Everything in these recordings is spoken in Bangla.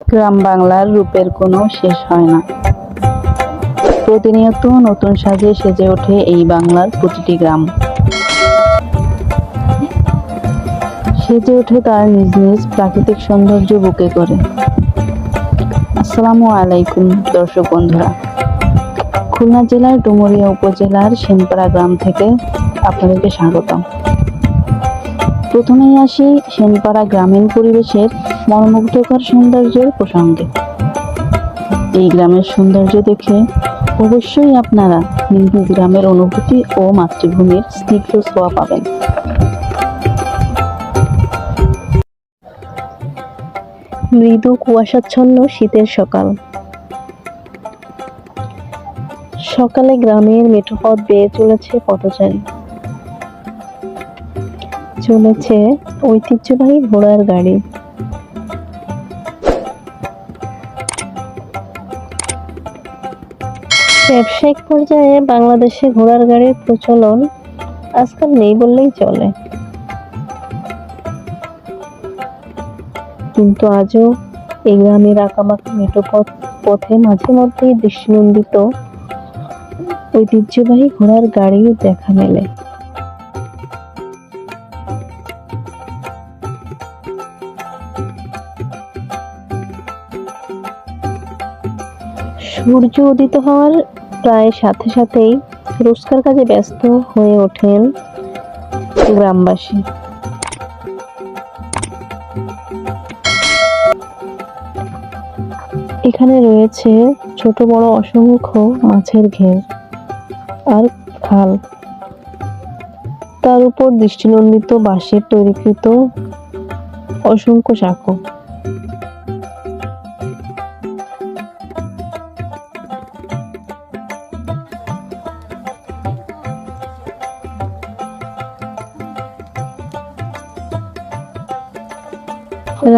গ্রাম বাংলার রূপের কোনো শেষ হয় না। প্রতিনিয়ত নতুন সাজে সেজে ওঠে এই বাংলার প্রতিটি গ্রাম। সেজে ওঠে তার নিজ নিজ প্রাকৃতিক সৌন্দর্য বুকে করে। আসসালামু আলাইকুম দর্শক বন্ধুরা, খুলনা জেলার ডুমুরিয়া উপজেলার সেনপাড়া গ্রাম থেকে আপনাদেরকে স্বাগতম। প্রথমেই আসি সেনপাড়া গ্রামীণ পরিবেশের মনোমুগ্ধকর সৌন্দর্যের প্রসঙ্গে। এই গ্রামের সৌন্দর্য দেখে অবশ্যই আপনারা নিজ নিজ গ্রামের অনুভূতি ও মাতৃভূমির স্নিগ্ধ ছোঁয়া পাবেন। মৃদু কুয়াশাচ্ছন্ন শীতের সকাল। সকালে গ্রামের মেঠো পথ বেয়ে চলেছে পথচারী, চলেছে ঐতিহ্যবাহী ঘোড়ার গাড়ি। ব্যবসায়িক পর্যায়ে বাংলাদেশে ঘোড়ার গাড়ির প্রচলন আজকাল নেই বললেই চলে, কিন্তু আজও এই গ্রামের আঁকাবাঁকা মেঠো পথে মাঝে মধ্যেই দৃষ্টিনন্দিত ঐতিহ্যবাহী ঘোড়ার গাড়িও দেখা মেলে। সূর্য উদিত হওয়ার প্রায় সাথে সাথেই রোজকার কাজে ব্যস্ত হয়ে ওঠেন গ্রামবাসী। এখানে রয়েছে ছোট বড় অসংখ্য মাছের ঘের আর খাল, তার উপর দৃষ্টিনন্দিত বাঁশের তৈরিকৃত অসংখ্য সাঁকো।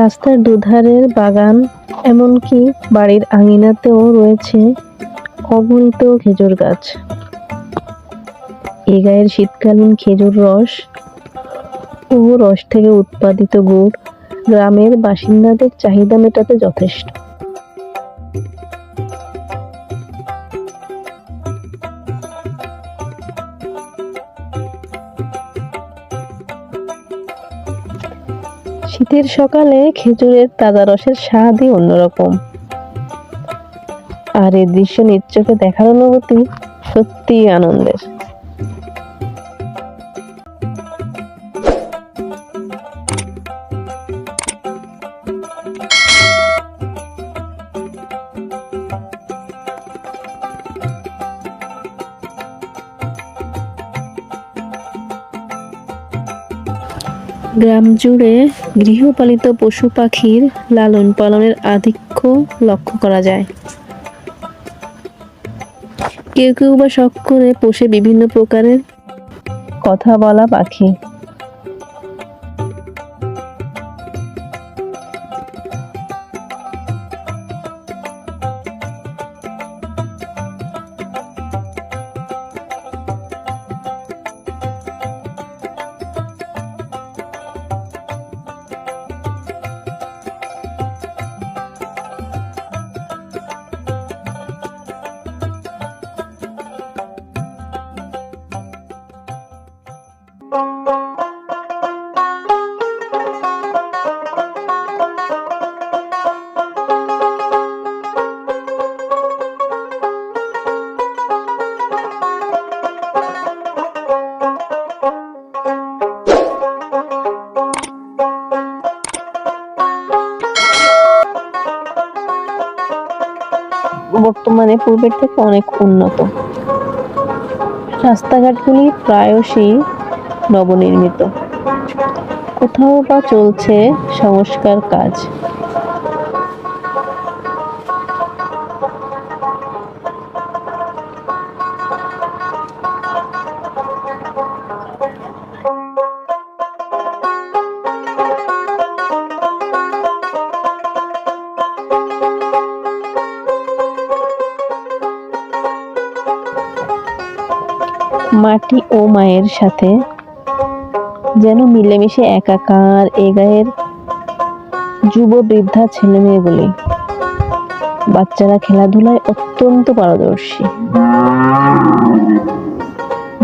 রাস্তার দুধারের বাগান, এমনকি বাড়ির আঙিনাতেও রয়েছে অগণিত খেজুর গাছ। এ গায়ের শীতকালীন খেজুর রস ও রস থেকে উৎপাদিত গুড় গ্রামের বাসিন্দাদের চাহিদা মেটাতে যথেষ্ট। শীতের সকালে খেজুরের তাজা রসের স্বাদই অন্যরকম, আর এই দৃশ্য নিজ চোখে দেখার অনুভূতি সত্যিই আনন্দের। গ্রাম জুড়ে গৃহপালিত পশু পাখির লালন পালনের আধিক্য লক্ষ্য করা যায়। কেউ কেউ বা শখ করে পোষে বিভিন্ন প্রকারের কথা বলা পাখি। বর্তমানে পূর্বের থেকে অনেক উন্নত। রাস্তাঘাটগুলি প্রায়শই নবনির্মিত, কোথাও বা চলছে সংস্কার কাজ। মাটি ও মায়ের সাথে যেন মিলেমিশে একাকার এ গায়ের যুব বৃদ্ধা ছেলে মেয়েগুলি। বাচ্চারা খেলাধুলায় অত্যন্ত পারদর্শী,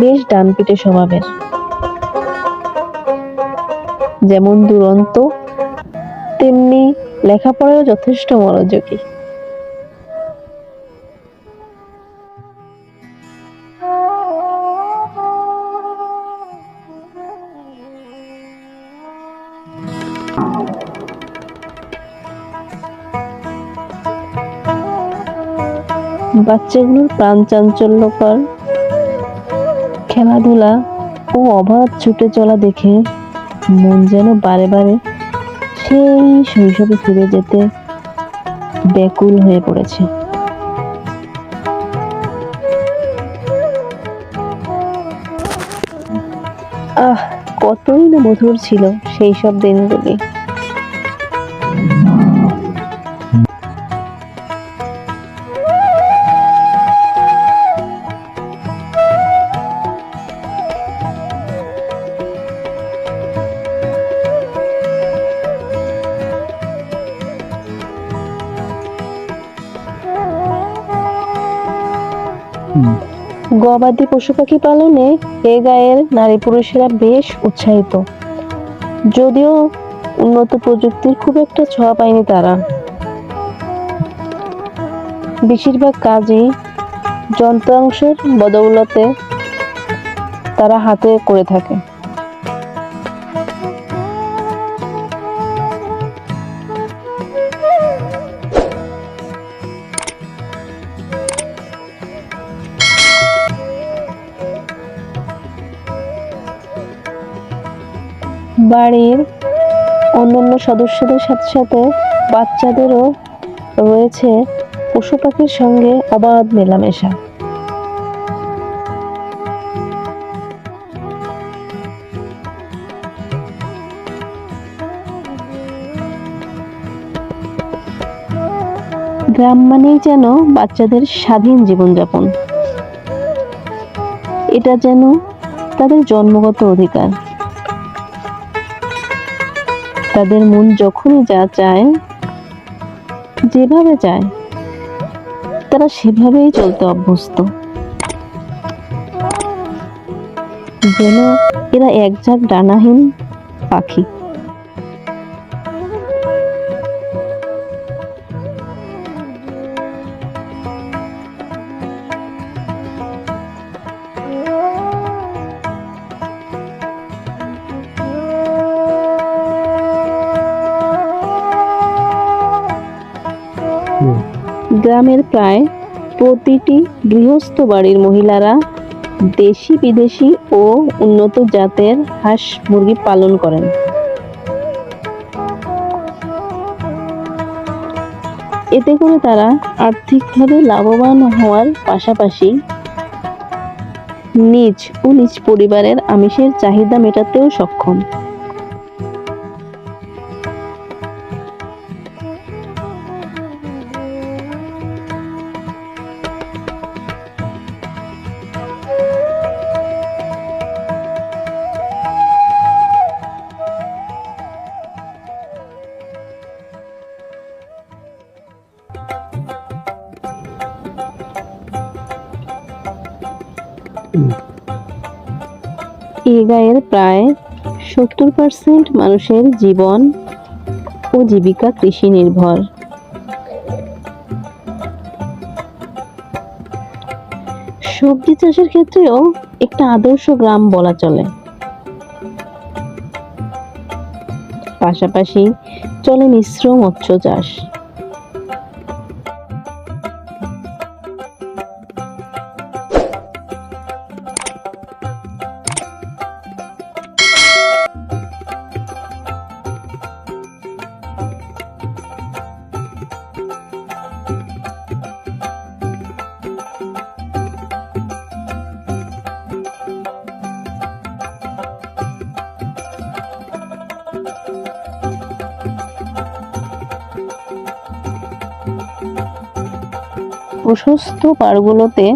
বেশ ডানপিটে স্বভাবের, যেমন দুরন্ত তেমনি লেখাপড়ায়ও যথেষ্ট মনোযোগী। বাচ্চাগুলোর প্রাণ চাঞ্চল্যকর খেলাধুলা ও অবাধ ছুটে চলা দেখে মন যেন বারে বারে সেই শৈশবে ফিরে যেতে ব্যাকুল হয়ে পড়েছে। কতই না মধুর ছিল সেই সব দিনগুলি। গবাদি পশু পাখি পালনে এ গায়ের নারী পুরুষেরা বেশ উৎসাহিত, যদিও উন্নত প্রযুক্তির খুব একটা ছোঁয়া পায়নি তারা। বেশিরভাগ কাজই যন্ত্রাংশের বদৌলতে তারা হাতে করে থাকে। বাড়ির অন্যান্য সদস্যদের সাথে সাথে বাচ্চাদেরও রয়েছে পশু পাখির সঙ্গে অবাধ মেলামেশা। গ্রাম মানেই যেন বাচ্চাদের স্বাধীন জীবনযাপন, এটা যেন তাদের জন্মগত অধিকার। তাদের মন যখনই যা চায়, যেভাবে চায়, তারা সেভাবেই চলতে অভ্যস্ত, যেন এরা একঝাঁক ডানাহীন পাখি। গ্রামের প্রায় প্রতিটি গৃহস্থ বাড়ির মহিলারা দেশি বিদেশি ও উন্নত জাতের হাঁস মুরগি পালন করেন। এতে করে তারা আর্থিকভাবে লাভবান হওয়ার পাশাপাশি নিজ ও নিজ পরিবারের আমিষের চাহিদা মেটাতেও সক্ষম। এ গায়ের প্রায় 70% মানুষের জীবন ও জীবিকা কৃষি নির্ভর। সবজি চাষের ক্ষেত্রেও একটা আদর্শ গ্রাম বলা চলে। পাশাপাশি চলে মিশ্র মৎস্য চাষ। প্রশস্ত পাড়গুলোতে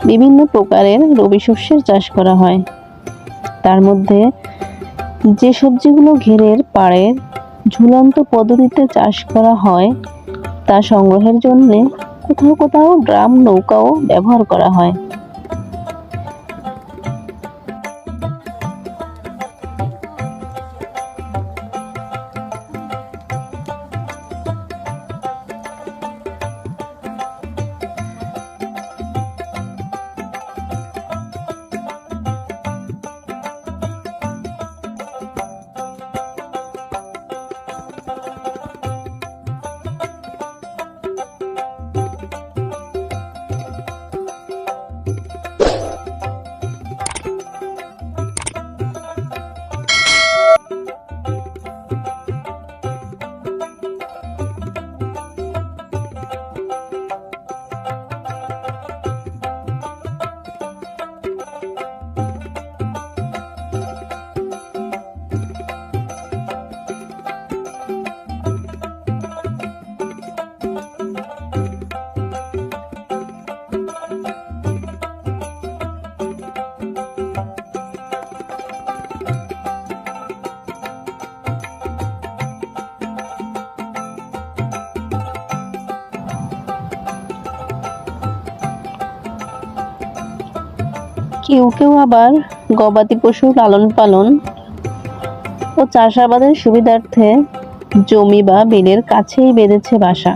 বিভিন্ন প্রকারের রবি শস্যের চাষ করা হয়। তার মধ্যে যে সবজিগুলো ঘেরের পাড়ে ঝুলন্ত পদ্ধতিতে চাষ করা হয় তা সংগ্রহের জন্য কোথাও কোথাও ড্রাম নৌকাও ব্যবহার করা হয়। কেউ কেউ আবার গবাদি পশু লালন পালন ও চাষাবাদের সুবিধার্থে জমি বা বিলের কাছেই বেঁধেছে বাসা।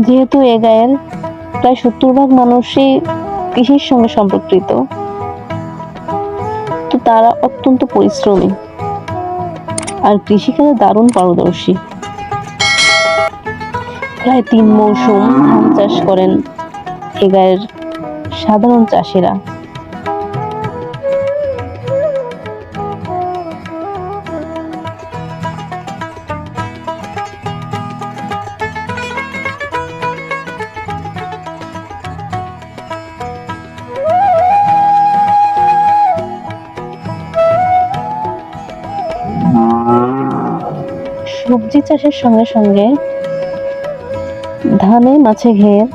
যেহেতু এ গাঁয়ের প্রায় 70% মানুষই কৃষির সঙ্গে সম্পর্কিত, তো তারা অত্যন্ত পরিশ্রমী আর কৃষিকাজে দারুণ পারদর্শী। প্রায় 3 মৌসুম ধান চাষ করেন এ গাঁয়ের সাধারণ চাষিরা। সবজি চাষের সঙ্গে সঙ্গে ধানে মাছে ঘের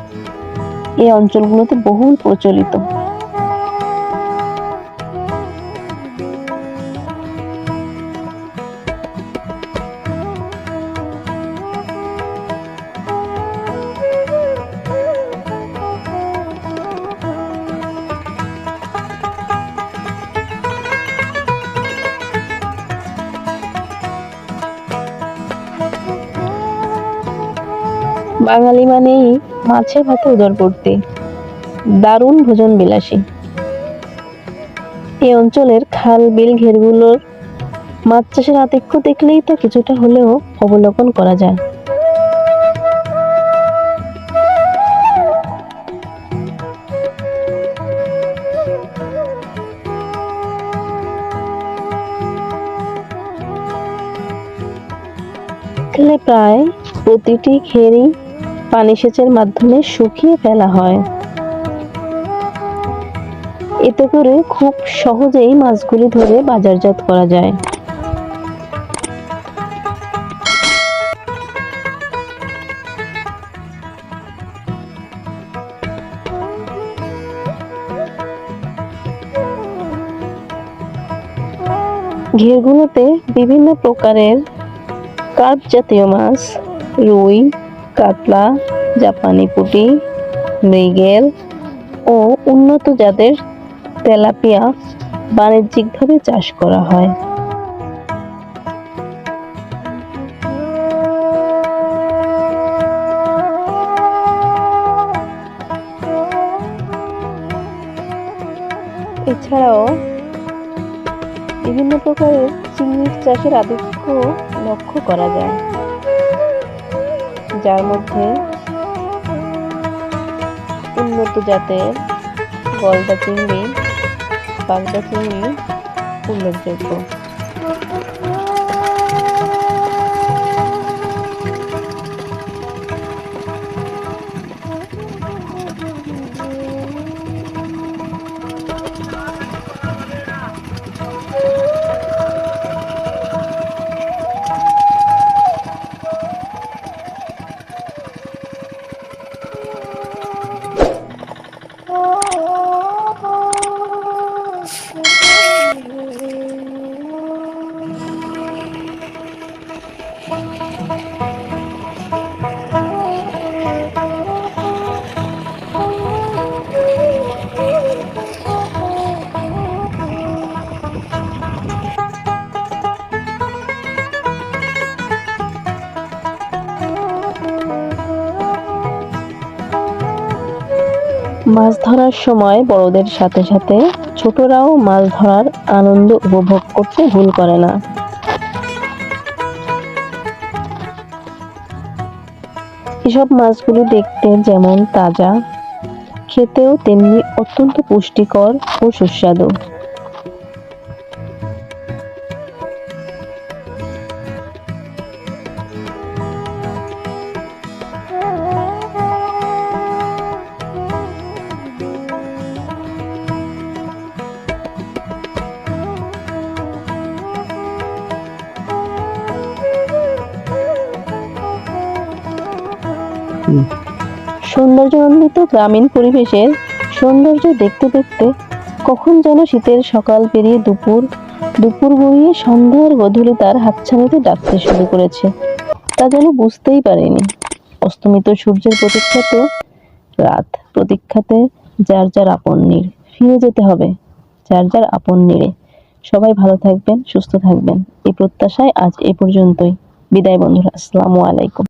এই অঞ্চলগুলোতে বহুল প্রচলিত। বাঙালি মানেই মাছে ভাতে উদরপূর্তি, দারুণ ভোজন বিলাসী। এই অঞ্চলের খাল বিল ঘেরগুলোর মাছ চাষের আধিক্য দেখলেই তো কিছুটা হলেও অবলোকন করা যায়। প্রায় প্রতিটি ঘেরই পানি সেচের মাধ্যমে শুকিয়ে ফেলা হয়। এতে করে খুব সহজেই মাছগুলি ধরে বাজারজাত করা যায়। ঘেরগুলোতে বিভিন্ন প্রকারের কার্প জাতীয় মাছ, রুই, কাতলা, জাপানি পুঁটি, মৃগেল ও উন্নত জাতের তেলাপিয়া বাণিজ্যিকভাবে চাষ করা হয়। এছাড়াও বিভিন্ন প্রকারের চিংড়ি চাষের আধিক্য লক্ষ্য করা যায়, যার মধ্যে উন্নত জাতের গলদা চিংড়ি, বাগদা চিংড়ি উল্লেখযোগ্য। মাছ ধরার সময় বড়দের সাথে সাথে ছোটরাও মাছ ধরার আনন্দ উপভোগ করতে ভুল করে না। এসব মাছগুলো দেখতে যেমন তাজা, খেতেও তেমনি অত্যন্ত পুষ্টিকর ও সুস্বাদু। সৌন্দর্যমণ্ডিত গ্রামীণ পরিবেশের সৌন্দর্য দেখতে দেখতে কখন যেন শীতের সকাল পেরিয়ে দুপুর গড়িয়ে সন্ধ্যার গধূলি তার হাতছানিতে ডাকতে শুরু করেছে। তা যেন বুঝতেই পারেনি। অস্তমিত সূর্যের প্রতীক্ষাতে রাত, প্রতীক্ষাতে যার যার আপন নীড়। ফিরে যেতে হবে যার যার আপন নীড়ে। সবাই ভালো থাকবেন, সুস্থ থাকবেন এই প্রত্যাশায় আজ এ পর্যন্তই। বিদায় বন্ধুরা, আসসালামু আলাইকুম।